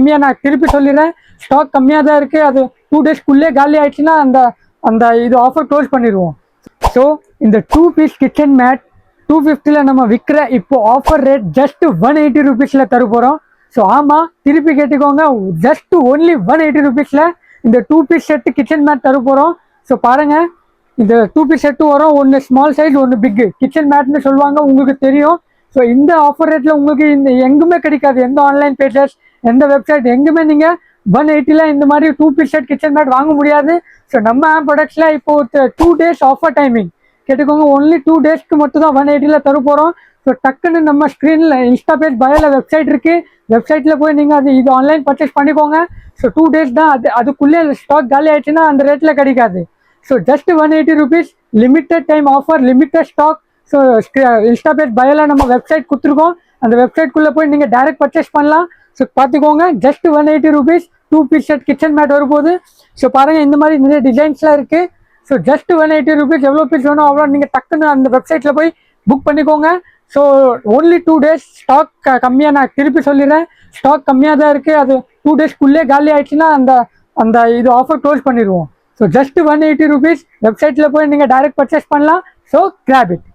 கம்மியாக நான் திருப்பி சொல்லிடுறேன், ஸ்டாக் கம்மியாக தான் இருக்குது. அது 2 டேஸ்க்குள்ளே காலி ஆயிடுச்சுன்னா அந்த அந்த இது ஆஃபர் க்ளோஸ் பண்ணிடுவோம். ஸோ இந்த 2 பீஸ் கிச்சன் மேட் 250 நம்ம விற்கிற இப்போ ஆஃபர் ரேட் ஜஸ்ட் 180 rupeesல தர போகிறோம். ஸோ ஆமாம், திருப்பி கேட்டுக்கோங்க, ஜஸ்ட் ஒன்லி 180 rupeesல இந்த 2 பீஸ் செட்டு கிச்சன் மேட் தர போகிறோம். ஸோ பாருங்கள், இந்த 2 பீஸ் செட்டு வரும், ஒன்று ஸ்மால் சைஸ் ஒன்று பிக்கு கிச்சன் மேட்னு சொல்லுவாங்க, உங்களுக்கு தெரியும். ஸோ இந்த ஆஃபர் ரேட்டில் உங்களுக்கு இந்த எங்குமே கிடைக்காது. எந்த ஆன்லைன் பேஜஸ், எந்த வெப்சைட், எங்குமே நீங்கள் 180ல இந்த மாதிரி 2 பீஸ் செட் கிச்சன் மேட் வாங்க முடியாது. ஸோ நம்ம ப்ராடக்ட்ஸில் இப்போ 2 டேஸ் ஆஃபர் டைமிங் கேட்டுக்கோங்க, ஒன்லி 2 டேஸ்க்கு மட்டும் தான் 180ல தர போகிறோம். ஸோ டக்குன்னு நம்ம ஸ்க்ரீனில் இன்ஸ்டா பேஜ் பயோல வெப்சைட் இருக்குது, வெப்சைட்டில் போய் நீங்கள் இது ஆன்லைன் பர்ச்சேஸ் பண்ணிக்கோங்க. ஸோ 2 டேஸ் தான், அதுக்குள்ளே ஸ்டாக் காலி ஆயிடுச்சுன்னா அந்த ரேட்டில் கிடைக்காது. So just 180 rupees, limited time offer, limited stock. So Insta page பயோல நம்ம வெப்சைட் கொடுத்துருக்கோம், அந்த வெப்சைட்குள்ளே போய் நீங்கள் டைரக்ட் பர்ச்சேஸ் பண்ணலாம். ஸோ பார்த்துக்கோங்க, just 180 rupees 2 piece set kitchen mat வரும்போது. ஸோ பாருங்கள், இந்த மாதிரி நிறைய டிசைன்ஸ்லாம் இருக்குது. ஸோ ஜஸ்ட் 180 rupees, எவ்வளோ பீஸ் வேணும் அவ்வளோ நீங்கள் டக்குன்னு அந்த வெப்சைட்டில் போய் புக் பண்ணிக்கோங்க. ஸோ ஒன்லி 2 டேஸ், ஸ்டாக் கம்மியாக, நான் திருப்பி சொல்லிடுறேன், ஸ்டாக் கம்மியாக தான் இருக்குது. அது 2 டேஸ்க்குள்ளே காலி ஆயிடுச்சுன்னா அந்த அந்த இது ஆஃபர் க்ளோஸ் பண்ணிடுவோம். ஸோ ஜஸ்ட் 180 rupees, வெப்சைட்டில் போய் நீங்கள் டைரக்ட் பர்ச்சேஸ் பண்ணலாம். So graph it.